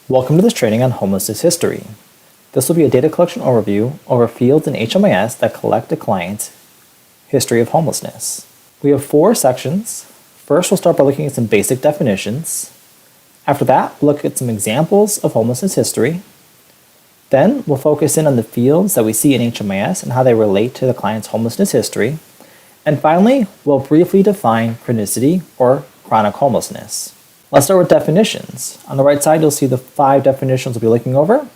Welcome to this training on homelessness history. This will be a data collection overview over fields in HMIS that collect a client's history of homelessness. We have 4 sections. First, we'll start by looking at some basic definitions. After that, we'll look at some examples of homelessness history. Then, we'll focus in on the fields that we see in HMIS and how they relate to the client's homelessness history. And finally, we'll briefly define chronicity or chronic homelessness. Let's start with definitions. On the right side, you'll see the 5 definitions we'll be looking over.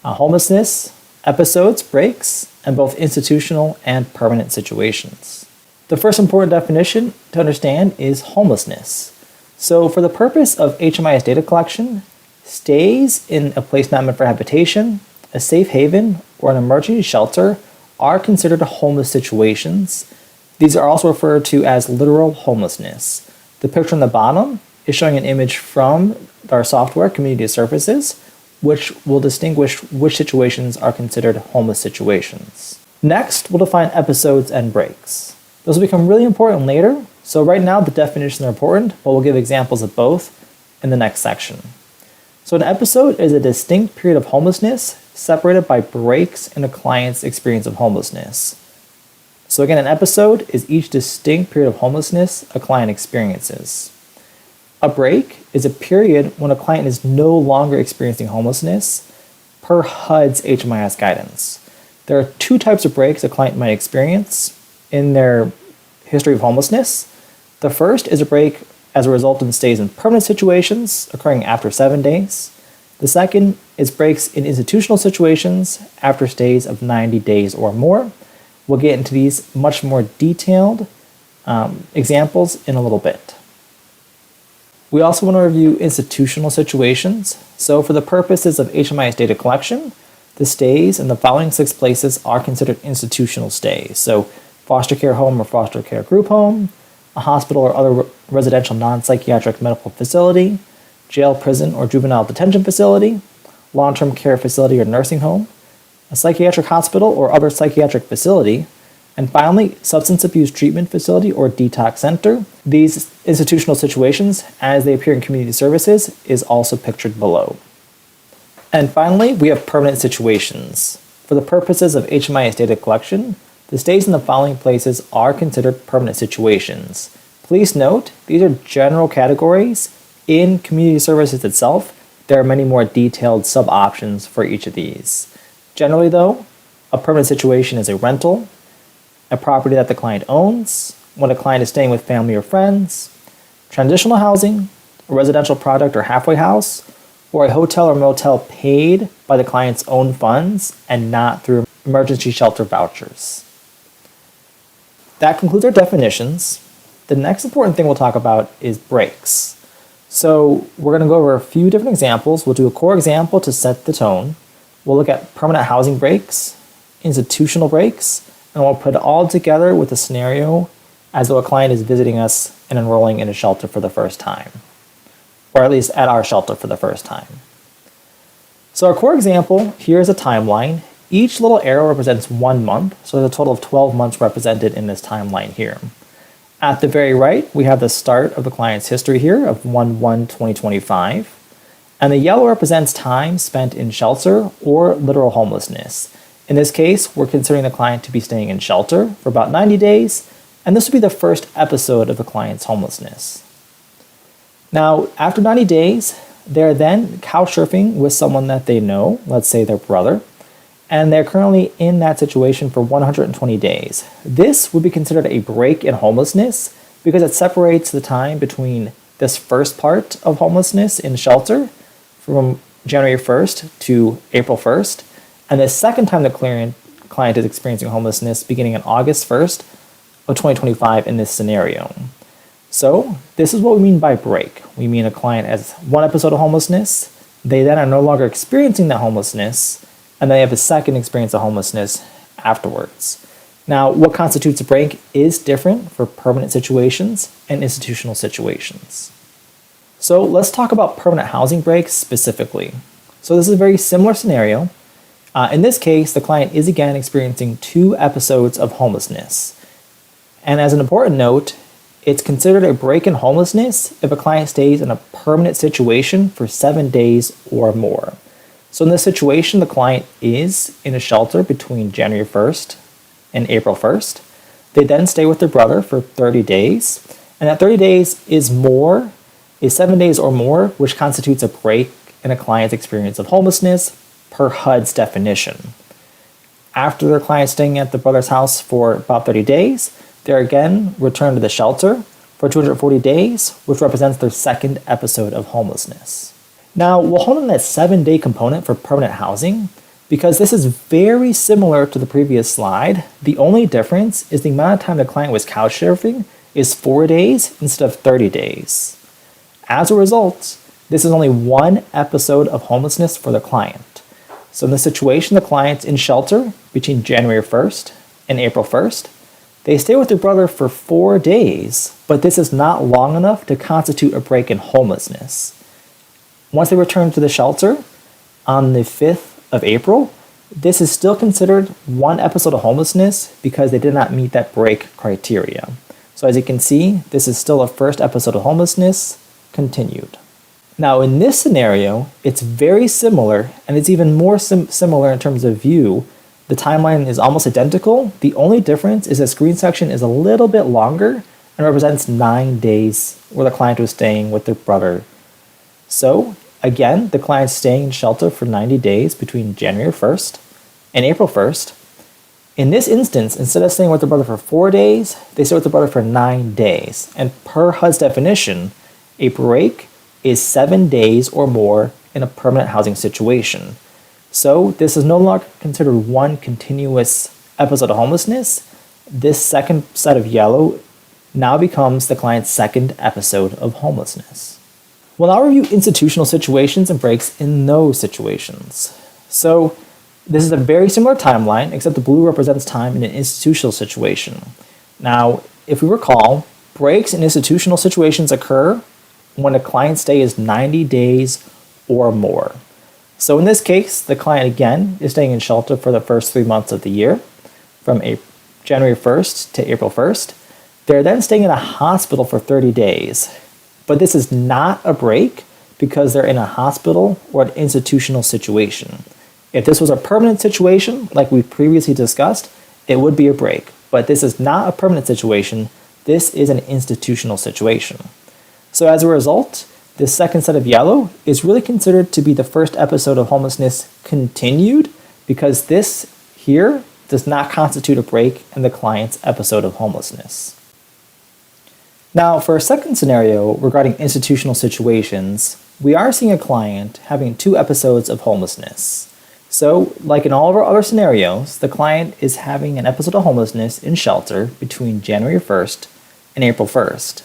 Homelessness, episodes, breaks, and both institutional and permanent situations. The first important definition to understand is homelessness. So for the purpose of HMIS data collection, stays in a place not meant for habitation, a safe haven, or an emergency shelter are considered homeless situations. These are also referred to as literal homelessness. The picture on the bottom is showing an image from our software, Community Services, which will distinguish which situations are considered homeless situations. Next, we'll define episodes and breaks. Those will become really important later, so right now the definitions are important, but we'll give examples of both in the next section. So an episode is a distinct period of homelessness separated by breaks in a client's experience of homelessness. So again, an episode is each distinct period of homelessness a client experiences. A break is a period when a client is no longer experiencing homelessness per HUD's HMIS guidance. There are 2 types of breaks a client might experience in their history of homelessness. The first is a break as a result of stays in permanent situations occurring after 7 days. The second is breaks in institutional situations after stays of 90 days or more. We'll get into these much more detailed examples in a little bit. We also want to review institutional situations. So for the purposes of HMIS data collection, the stays in the following 6 places are considered institutional stays. So foster care home or foster care group home, a hospital or other residential non-psychiatric medical facility, jail, prison, or juvenile detention facility, long-term care facility or nursing home, a psychiatric hospital or other psychiatric facility, and finally, substance abuse treatment facility or detox center. These institutional situations, as they appear in community services, is also pictured below. And finally, we have permanent situations. For the purposes of HMIS data collection, the stays in the following places are considered permanent situations. Please note, these are general categories. In community services itself, there are many more detailed sub-options for each of these. Generally though, a permanent situation is a rental, a property that the client owns, when a client is staying with family or friends, transitional housing, a residential product or halfway house, or a hotel or motel paid by the client's own funds and not through emergency shelter vouchers. That concludes our definitions. The next important thing we'll talk about is breaks. So we're going to go over a few different examples. We'll do a core example to set the tone. We'll look at permanent housing breaks, institutional breaks, and we'll put it all together with a scenario as though a client is visiting us and enrolling in a shelter for the first time, or at least at our shelter for the first time. So our core example here is a timeline. Each little arrow represents 1 month, so there's a total of 12 months represented in this timeline here. At the very right, we have the start of the client's history here of 1/1/2025, and the yellow represents time spent in shelter or literal homelessness. In this case, we're considering the client to be staying in shelter for about 90 days, and this will be the first episode of the client's homelessness. Now, after 90 days, they're then couch surfing with someone that they know, let's say their brother, and they're currently in that situation for 120 days. This would be considered a break in homelessness because it separates the time between this first part of homelessness in shelter from January 1st to April 1st, and the second time the client is experiencing homelessness beginning on August 1st of 2025 in this scenario. So this is what we mean by break. We mean a client has 1 episode of homelessness, they then are no longer experiencing that homelessness, and they have a second experience of homelessness afterwards. Now, what constitutes a break is different for permanent situations and institutional situations. So let's talk about permanent housing breaks specifically. So this is a very similar scenario. In this case, the client is again experiencing 2 episodes of homelessness. And as an important note, it's considered a break in homelessness if a client stays in a permanent situation for 7 days or more. So in this situation, the client is in a shelter between January 1st and April 1st. They then stay with their brother for 30 days. And that 30 days is 7 days or more, which constitutes a break in a client's experience of homelessness per HUD's definition. After their client staying at the brother's house for about 30 days, they're again returned to the shelter for 240 days, which represents their second episode of homelessness. Now, we'll hold on that 7-day component for permanent housing because this is very similar to the previous slide. The only difference is the amount of time the client was couch surfing is 4 days instead of 30 days. As a result, this is only one episode of homelessness for the client. So in this situation, the client's in shelter between January 1st and April 1st. They stay with their brother for 4 days, but this is not long enough to constitute a break in homelessness. Once they return to the shelter on the 5th of April, this is still considered one episode of homelessness because they did not meet that break criteria. So as you can see, this is still a first episode of homelessness continued. Now in this scenario, it's very similar, and it's even more similar in terms of view. The timeline is almost identical. The only difference is the screen section is a little bit longer and represents 9 days where the client was staying with their brother. So again, the client's staying in shelter for 90 days between January 1st and April 1st. In this instance, instead of staying with their brother for 4 days, they stay with their brother for 9 days. And per HUD's definition, a break is 7 days or more in a permanent housing situation. So this is no longer considered one continuous episode of homelessness. This second set of yellow now becomes the client's second episode of homelessness. We'll now review institutional situations and breaks in those situations. So this is a very similar timeline, except the blue represents time in an institutional situation. Now, if we recall, breaks in institutional situations occur when a client stay is 90 days or more. So in this case, the client again is staying in shelter for the first 3 months of the year, from January 1st to April 1st. They're then staying in a hospital for 30 days. But this is not a break because they're in a hospital or an institutional situation. If this was a permanent situation, like we previously discussed, it would be a break. But this is not a permanent situation. This is an institutional situation. So as a result, this second set of yellow is really considered to be the first episode of homelessness continued because this here does not constitute a break in the client's episode of homelessness. Now, for a second scenario regarding institutional situations, we are seeing a client having 2 episodes of homelessness. So, like in all of our other scenarios, the client is having an episode of homelessness in shelter between January 1st and April 1st.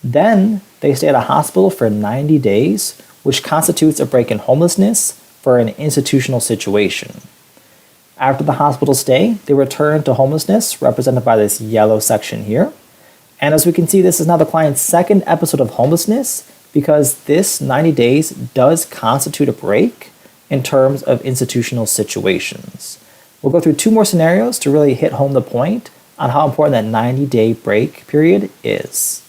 Then, they stay at a hospital for 90 days, which constitutes a break in homelessness for an institutional situation. After the hospital stay, they return to homelessness, represented by this yellow section here. And as we can see, this is now the client's second episode of homelessness because this 90 days does constitute a break in terms of institutional situations. We'll go through 2 more scenarios to really hit home the point on how important that 90-day break period is.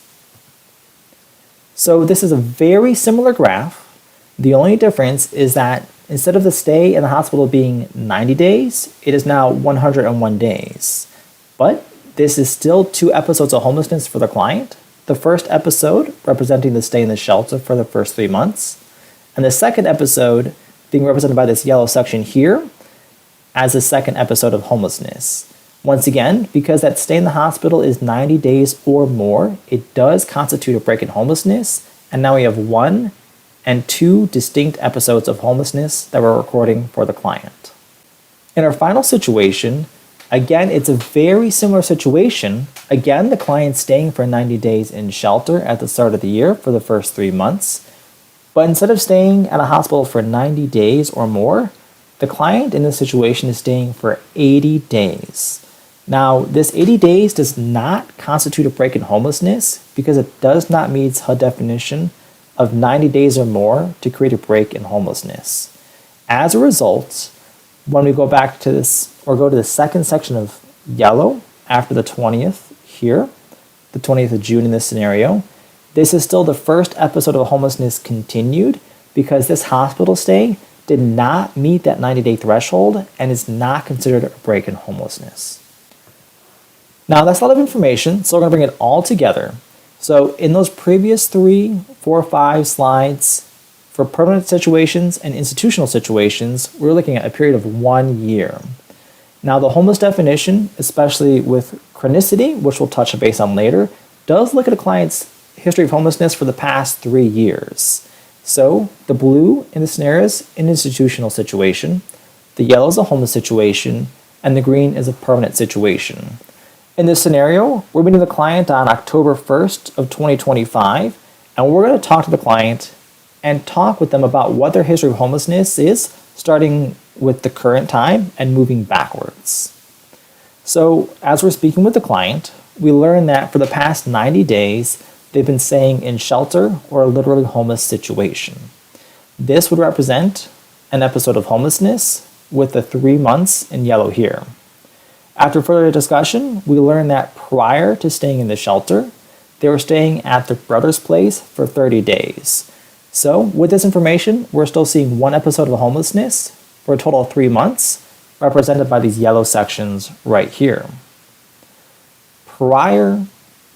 So this is a very similar graph. The only difference is that instead of the stay in the hospital being 90 days, it is now 101 days. But this is still 2 episodes of homelessness for the client. The first episode representing the stay in the shelter for the first 3 months, and the second episode being represented by this yellow section here as the second episode of homelessness. Once again, because that stay in the hospital is 90 days or more, it does constitute a break in homelessness, and now we have 1 and 2 distinct episodes of homelessness that we're recording for the client. In our final situation, again, it's a very similar situation. Again, the client's staying for 90 days in shelter at the start of the year for the first 3 months. But instead of staying at a hospital for 90 days or more, the client in this situation is staying for 80 days. Now, this 80 days does not constitute a break in homelessness because it does not meet HUD definition of 90 days or more to create a break in homelessness. As a result, when we go back to this, or go to the second section of yellow after the 20th here, the 20th of June in this scenario, this is still the first episode of homelessness continued because this hospital stay did not meet that 90-day threshold and is not considered a break in homelessness. Now that's a lot of information, so we're going to bring it all together. So in those previous 3, 4, 5 slides, for permanent situations and institutional situations, we're looking at a period of 1 year. Now the homeless definition, especially with chronicity, which we'll touch base on later, does look at a client's history of homelessness for the past 3 years. So the blue in the scenario is an institutional situation, the yellow is a homeless situation, and the green is a permanent situation. In this scenario, we're meeting the client on October 1st of 2025, and we're going to talk to the client and talk with them about what their history of homelessness is, starting with the current time and moving backwards. So as we're speaking with the client, we learn that for the past 90 days, they've been staying in shelter or a literally homeless situation. This would represent an episode of homelessness with the 3 months in yellow here. After further discussion, we learn that prior to staying in the shelter, they were staying at their brother's place for 30 days. So with this information, we're still seeing 1 episode of homelessness for a total of 3 months, represented by these yellow sections right here. Prior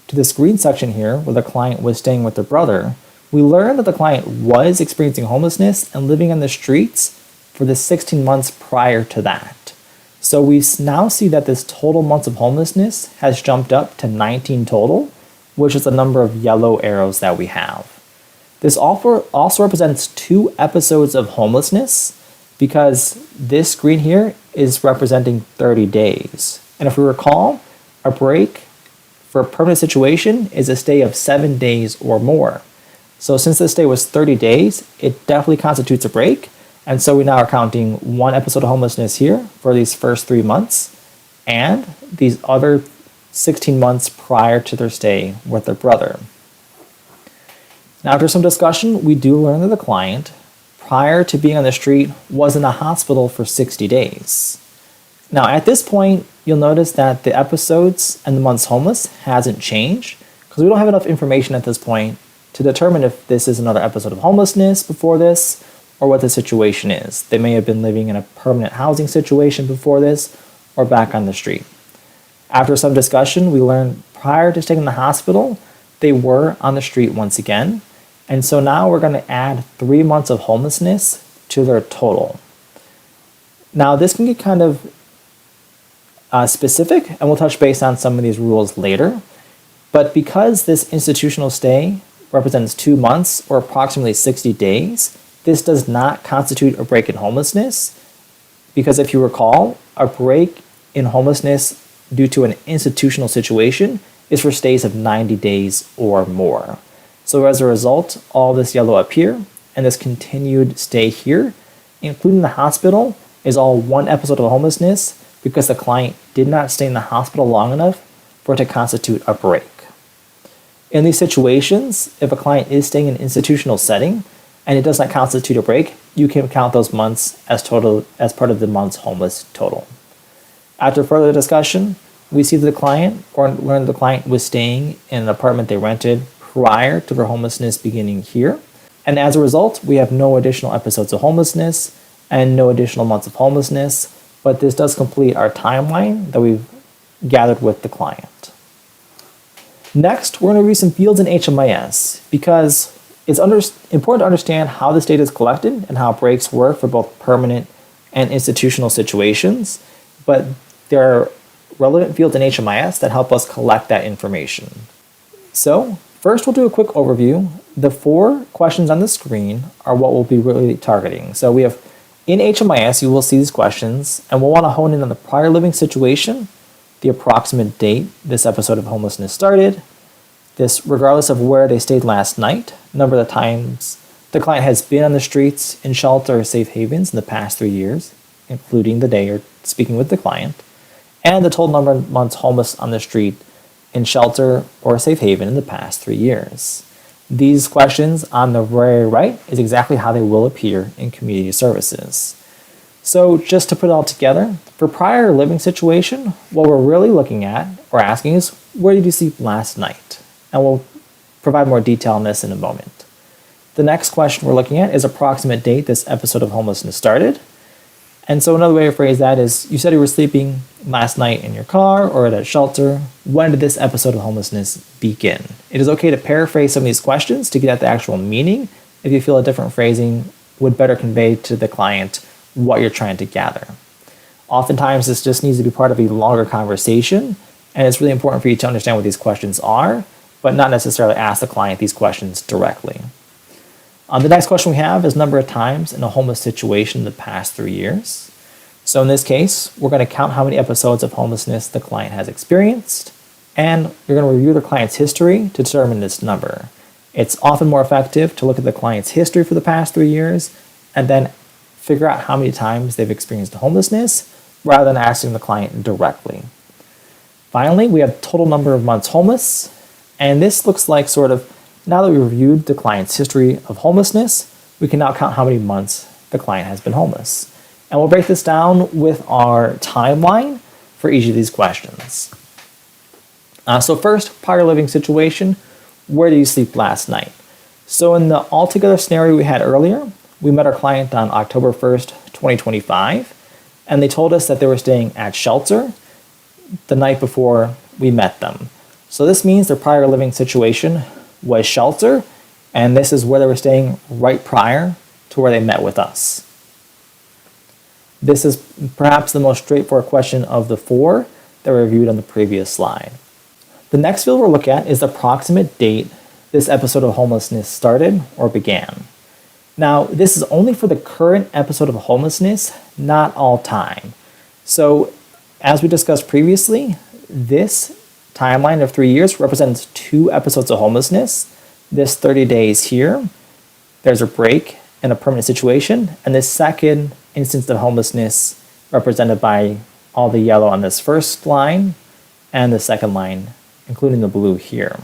to this green section here, where the client was staying with their brother, we learned that the client was experiencing homelessness and living on the streets for the 16 months prior to that. So we now see that this total months of homelessness has jumped up to 19 total, which is the number of yellow arrows that we have. This also represents 2 episodes of homelessness because this green here is representing 30 days. And if we recall, a break for a permanent situation is a stay of 7 days or more. So since this stay was 30 days, it definitely constitutes a break. And so we now are counting 1 episode of homelessness here for these first 3 months and these other 16 months prior to their stay with their brother. Now, after some discussion, we do learn that the client, prior to being on the street, was in the hospital for 60 days. Now, at this point, you'll notice that the episodes and the months homeless hasn't changed because we don't have enough information at this point to determine if this is another episode of homelessness before this or what the situation is. They may have been living in a permanent housing situation before this or back on the street. After some discussion, we learned prior to staying in the hospital, they were on the street once again. And so now we're going to add 3 months of homelessness to their total. Now this can get kind of specific, and we'll touch base on some of these rules later. But because this institutional stay represents 2 months or approximately 60 days, this does not constitute a break in homelessness, because if you recall, a break in homelessness due to an institutional situation is for stays of 90 days or more. So as a result, all this yellow up here and this continued stay here, including the hospital, is all 1 episode of homelessness because the client did not stay in the hospital long enough for it to constitute a break. In these situations, if a client is staying in an institutional setting and it does not constitute a break, you can count those months as part of the month's homeless total. After further discussion, we see that the client, or learn that the client was staying in an apartment they rented prior to their homelessness beginning here. And as a result, we have no additional episodes of homelessness and no additional months of homelessness, but this does complete our timeline that we've gathered with the client. Next, we're going to review some fields in HMIS because it's important to understand how this data is collected and how breaks work for both permanent and institutional situations, but there are relevant fields in HMIS that help us collect that information. So first we'll do a quick overview. The 4 questions on the screen are what we'll be really targeting. So we have, in HMIS, you will see these questions, and we'll want to hone in on the prior living situation, the approximate date this episode of homelessness started, this regardless of where they stayed last night, number of the times the client has been on the streets, in shelter or safe havens in the past 3 years, including the day you're speaking with the client, and the total number of months homeless on the street, in shelter or safe haven in the past 3 years. These questions on the very right is exactly how they will appear in community services. So just to put it all together, for prior living situation, what we're really looking at or asking is, where did you sleep last night? And we'll provide more detail on this in a moment. The next question we're looking at is approximate date this episode of homelessness started. And so another way to phrase that is, you said you were sleeping last night in your car or at a shelter. When did this episode of homelessness begin? It is okay to paraphrase some of these questions to get at the actual meaning if you feel a different phrasing would better convey to the client what you're trying to gather. Oftentimes, this just needs to be part of a longer conversation, and it's really important for you to understand what these questions are, but not necessarily ask the client these questions directly. The next question we have is number of times in a homeless situation in the past 3 years. So in this case, we're going to count how many episodes of homelessness the client has experienced, and you're going to review the client's history to determine this number. It's often more effective to look at the client's history for the past 3 years and then figure out how many times they've experienced homelessness rather than asking the client directly. Finally, we have total number of months homeless, and this looks like sort of, now that we reviewed the client's history of homelessness, we can now count how many months the client has been homeless. And we'll break this down with our timeline for each of these questions. So first, prior living situation, where did you sleep last night? So in the altogether scenario we had earlier, we met our client on October 1st, 2025, and they told us that they were staying at shelter the night before we met them. So this means their prior living situation was shelter, and this is where they were staying right prior to where they met with us. This is perhaps the most straightforward question of the 4 that we reviewed on the previous slide. The next field we'll look at is the approximate date this episode of homelessness started or began. Now, this is only for the current episode of homelessness, not all time. So, as we discussed previously, this timeline of 3 years represents 2 episodes of homelessness. This 30 days here, there's a break in a permanent situation, and this second instance of homelessness represented by all the yellow on this first line and the second line, including the blue here.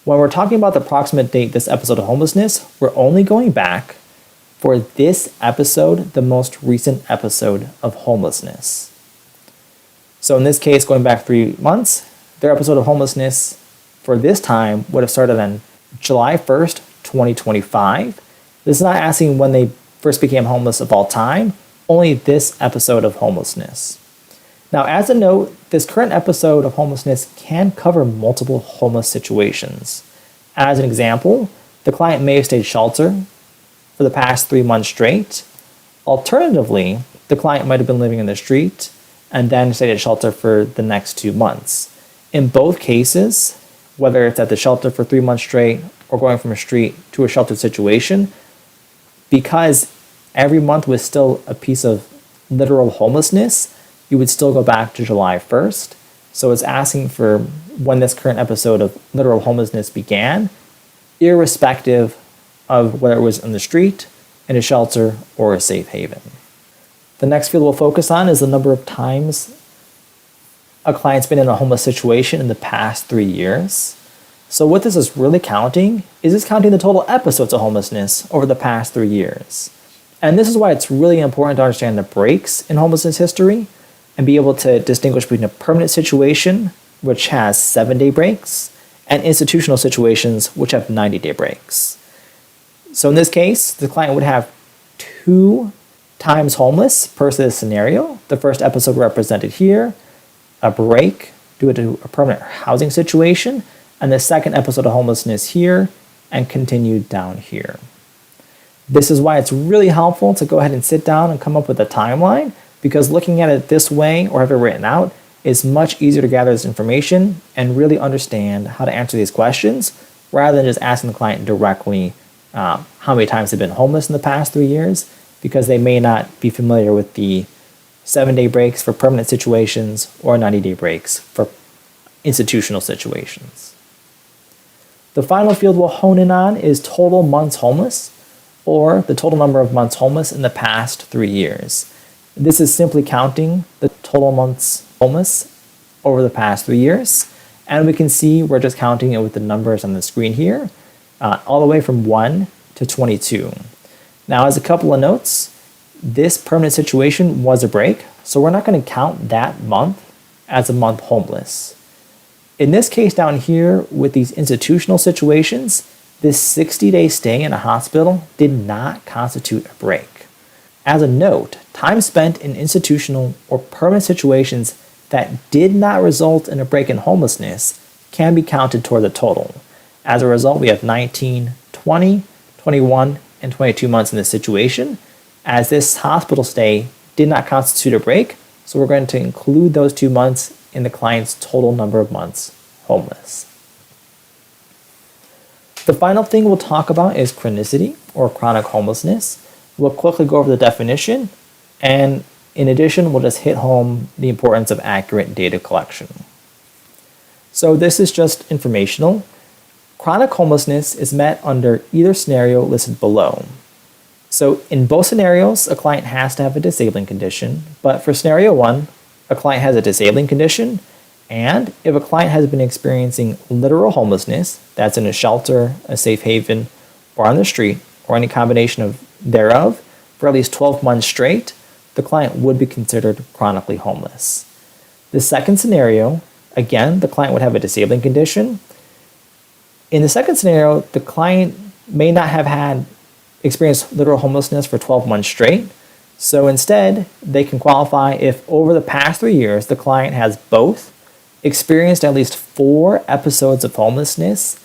When we're talking about the approximate date this episode of homelessness, we're only going back for this episode, the most recent episode of homelessness. So in this case, going back 3 months, their episode of homelessness for this time would have started on July 1st, 2025. This is not asking when they first became homeless of all time, only this episode of homelessness. Now, as a note, this current episode of homelessness can cover multiple homeless situations. As an example, the client may have stayed shelter for the past 3 months straight. Alternatively, the client might have been living in the street and then stayed at shelter for the next 2 months. In both cases, whether it's at the shelter for 3 months straight or going from a street to a sheltered situation, because every month was still a piece of literal homelessness, you would still go back to July 1st. So it's asking for when this current episode of literal homelessness began, irrespective of whether it was in the street, in a shelter, or a safe haven. The next field we'll focus on is the number of times a client's been in a homeless situation in the past 3 years. So what this is really counting is it's counting the total episodes of homelessness over the past 3 years. And this is why it's really important to understand the breaks in homelessness history and be able to distinguish between a permanent situation, which has 7-day breaks, and institutional situations, which have 90-day breaks. So in this case, the client would have 2 times homeless per this scenario. The first episode represented here, a break due to a permanent housing situation, and the second episode of homelessness here, and continued down here. This is why it's really helpful to go ahead and sit down and come up with a timeline, because looking at it this way or have it written out is much easier to gather this information and really understand how to answer these questions rather than just asking the client directly how many times they've been homeless in the past 3 years, because they may not be familiar with the 7-day breaks for permanent situations or 90-day breaks for institutional situations. The final field we'll hone in on is total months homeless, or the total number of months homeless in the past 3 years. This is simply counting the total months homeless over the past 3 years, and we can see we're just counting it with the numbers on the screen here, all the way from 1 to 22. Now, as a couple of notes, this permanent situation was a break, so we're not going to count that month as a month homeless. In this case down here, with these institutional situations, this 60-day stay in a hospital did not constitute a break. As a note, time spent in institutional or permanent situations that did not result in a break in homelessness can be counted toward the total. As a result, we have 19, 20, 21, and 22 months in this situation, as this hospital stay did not constitute a break, so we're going to include those 2 months in the client's total number of months homeless. The final thing we'll talk about is chronicity, or chronic homelessness. We'll quickly go over the definition, and in addition, we'll just hit home the importance of accurate data collection. So this is just informational. Chronic homelessness is met under either scenario listed below. So in both scenarios, a client has to have a disabling condition, but for scenario 1, a client has a disabling condition, and if a client has been experiencing literal homelessness, that's in a shelter, a safe haven, or on the street, or any combination of thereof, for at least 12 months straight, the client would be considered chronically homeless. The second scenario, again, the client would have a disabling condition. In the second scenario, the client may not have had experienced literal homelessness for 12 months straight. So instead, they can qualify if over the past 3 years, the client has both experienced at least 4 episodes of homelessness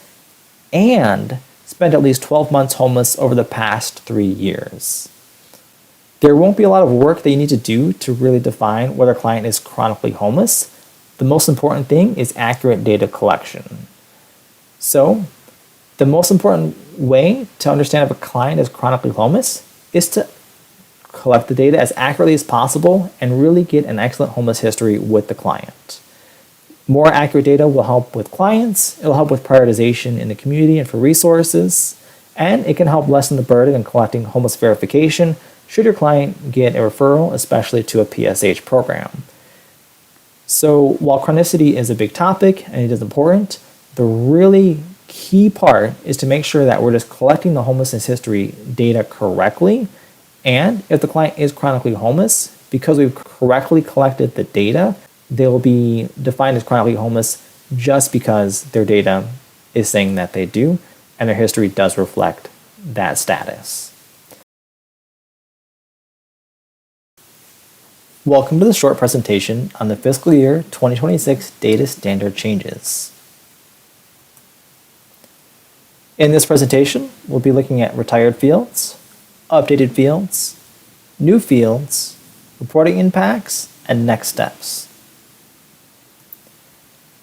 and spent at least 12 months homeless over the past 3 years. There won't be a lot of work that you need to do to really define whether a client is chronically homeless. The most important thing is accurate data collection. So, the most important way to understand if a client is chronically homeless is to collect the data as accurately as possible and really get an excellent homeless history with the client. More accurate data will help with clients, it will help with prioritization in the community and for resources, and it can help lessen the burden in collecting homeless verification should your client get a referral, especially to a PSH program. So while chronicity is a big topic and it is important, the really key part is to make sure that we're just collecting the homelessness history data correctly. And if the client is chronically homeless, because we've correctly collected the data, they will be defined as chronically homeless just because their data is saying that they do, and their history does reflect that status. Welcome to the short presentation on the fiscal year 2026 data standard changes. In this presentation, we'll be looking at retired fields, updated fields, new fields, reporting impacts, and next steps.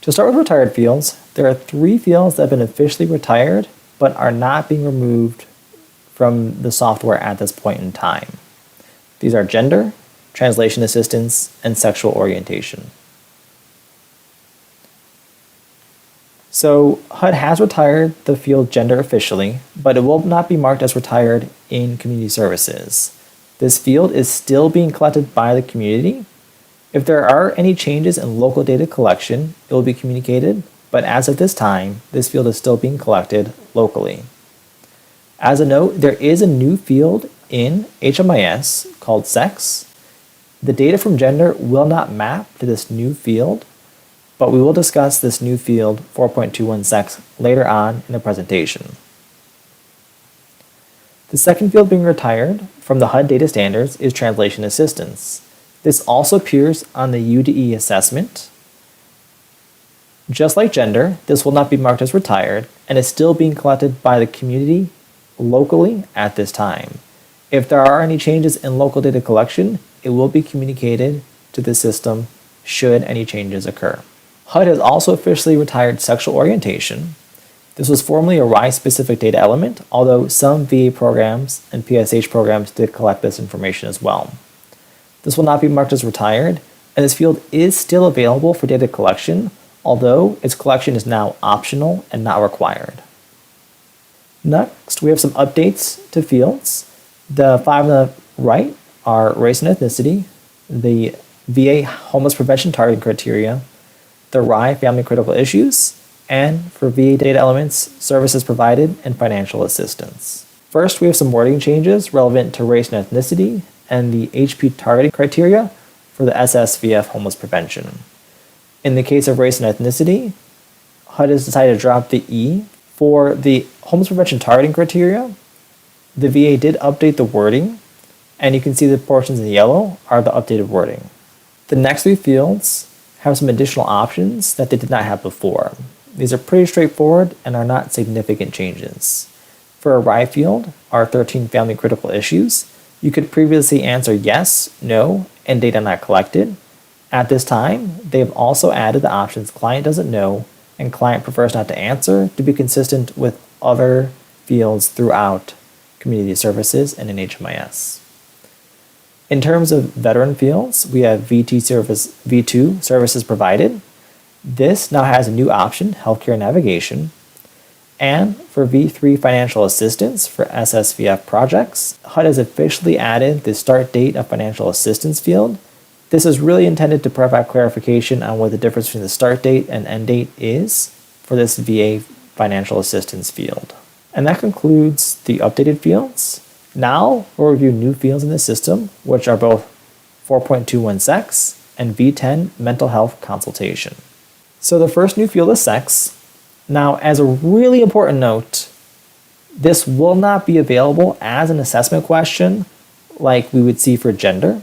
To start with retired fields, there are 3 fields that have been officially retired but are not being removed from the software at this point in time. These are gender, translation assistance, and sexual orientation. So HUD has retired the field gender officially, but it will not be marked as retired in community services. This field is still being collected by the community. If there are any changes in local data collection, it will be communicated, but as of this time, this field is still being collected locally. As a note, there is a new field in HMIS called sex. The data from gender will not map to this new field, but we will discuss this new field 4.21 sex later on in the presentation. The second field being retired from the HUD data standards is translation assistance. This also appears on the UDE assessment. Just like gender, this will not be marked as retired and is still being collected by the community locally at this time. If there are any changes in local data collection, it will be communicated to the system should any changes occur. HUD has also officially retired sexual orientation. This was formerly a RISE-specific data element, although some VA programs and PSH programs did collect this information as well. This will not be marked as retired, and this field is still available for data collection, although its collection is now optional and not required. Next, we have some updates to fields. The 5 on the right are race and ethnicity, the VA homeless prevention targeting criteria, the RI family critical issues, and for VA data elements, services provided, and financial assistance. First, we have some wording changes relevant to race and ethnicity. and the HP targeting criteria for the SSVF homeless prevention. In the case of race and ethnicity, HUD has decided to drop the E. For the homeless prevention targeting criteria, the VA did update the wording, and you can see the portions in yellow are the updated wording. The next three fields have some additional options that they did not have before. These are pretty straightforward and are not significant changes. For a RIE field, our 13 family critical issues, you could previously answer yes, no, and data not collected. At this time, they've also added the options client doesn't know and client prefers not to answer to be consistent with other fields throughout community services and in HMIS. In terms of veteran fields, we have V2 services provided. This now has a new option, healthcare navigation. And for V3 financial assistance for SSVF projects, HUD has officially added the start date of financial assistance field. This is really intended to provide clarification on what the difference between the start date and end date is for this VA financial assistance field. And that concludes the updated fields. Now we'll review new fields in the system, which are both 4.21 sex and V10 mental health consultation. So the first new field is sex. Now, as a really important note, this will not be available as an assessment question like we would see for gender.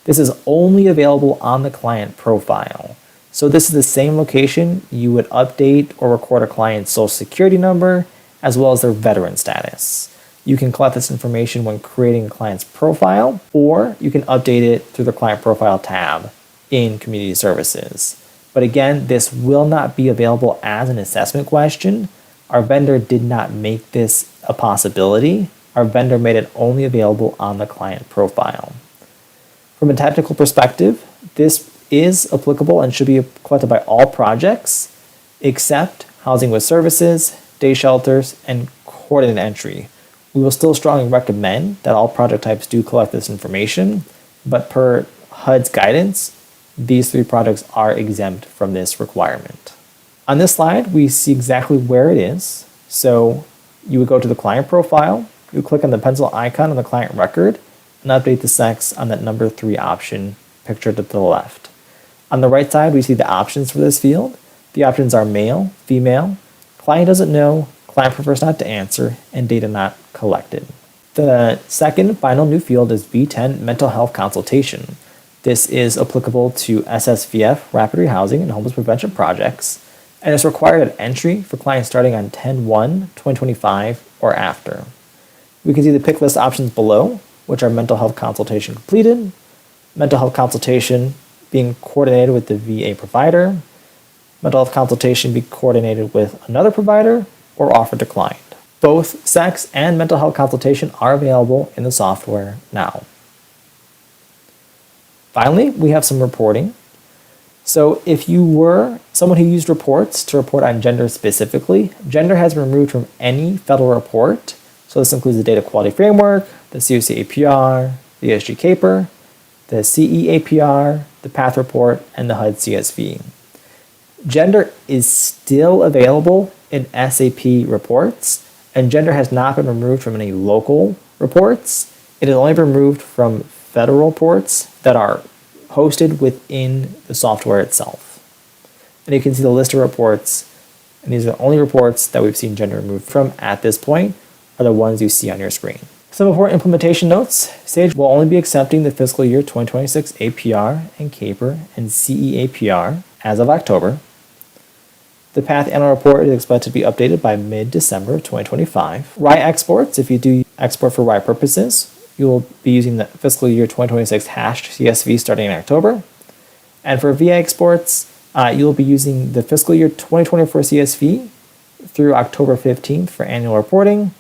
This is only available on the client profile. So this is the same location you would update or record a client's social security number as well as their veteran status. You can collect this information when creating a client's profile, or you can update it through the Client Profile tab in Community Services. But again, this will not be available as an assessment question. Our vendor did not make this a possibility. Our vendor made it only available on the client profile. From a technical perspective, this is applicable and should be collected by all projects except housing with services, day shelters, and coordinated entry. We will still strongly recommend that all project types do collect this information, but per HUD's guidance, these three projects are exempt from this requirement. On this slide, we see exactly where it is. So you would go to the client profile, you click on the pencil icon on the client record, and update the sex on that number 3 option pictured to the left. On the right side, we see the options for this field. The options are male, female, client doesn't know, client prefers not to answer, and data not collected. The second final new field is V10 mental health consultation. This is applicable to SSVF, rapid rehousing, and homeless prevention projects, and is required at entry for clients starting on 10/1/2025 or after. We can see the pick list options below, which are mental health consultation completed, mental health consultation being coordinated with the VA provider, mental health consultation be coordinated with another provider, or offer declined. Both sex and mental health consultation are available in the software now. Finally, we have some reporting. So if you were someone who used reports to report on gender specifically, gender has been removed from any federal report. So this includes the Data Quality Framework, the COC APR, the ESG CAPR, the CE APR, the PATH report, and the HUD CSV. Gender is still available in SAP reports, and gender has not been removed from any local reports. It has only been removed from federal reports that are hosted within the software itself. And you can see the list of reports, and these are the only reports that we've seen gender removed from at this point are the ones you see on your screen. Some important implementation notes. Sage will only be accepting the fiscal year 2026 APR and CAPR and CE APR as of October. The PATH annual report is expected to be updated by mid-December of 2025. RIE exports, if you do export for RIE purposes, you will be using the fiscal year 2026 hashed CSV starting in October. And for VA exports, you will be using the fiscal year 2024 CSV through October 15th for annual reporting.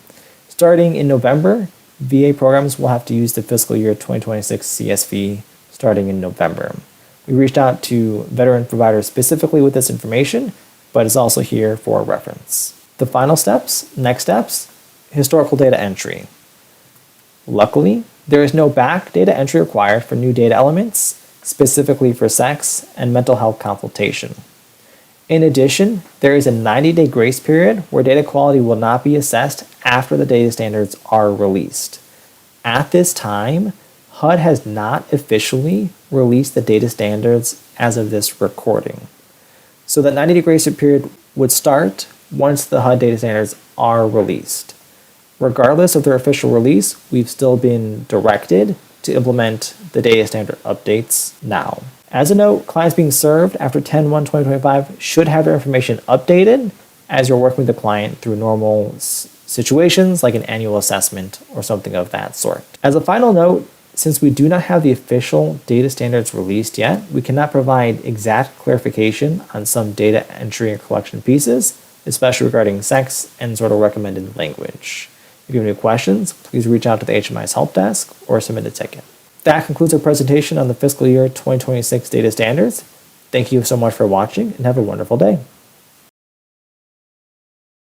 Starting in November, VA programs will have to use the fiscal year 2026 CSV starting in November. We reached out to veteran providers specifically with this information, but it's also here for reference. The final steps, next steps, historical data entry. Luckily, there is no back data entry required for new data elements, specifically for sex and mental health consultation. In addition, there is a 90-day grace period where data quality will not be assessed after the data standards are released. At this time, HUD has not officially released the data standards as of this recording. So that 90-day grace period would start once the HUD data standards are released. Regardless of their official release, we've still been directed to implement the data standard updates now. As a note, clients being served after 10/1/2025 should have their information updated as you're working with the client through normal situations like an annual assessment or something of that sort. As a final note, since we do not have the official data standards released yet, we cannot provide exact clarification on some data entry and collection pieces, especially regarding sex and sort of recommended language. If you have any questions, please reach out to the HMIS help desk or submit a ticket. That concludes our presentation on the fiscal year 2026 data standards. Thank you so much for watching and have a wonderful day.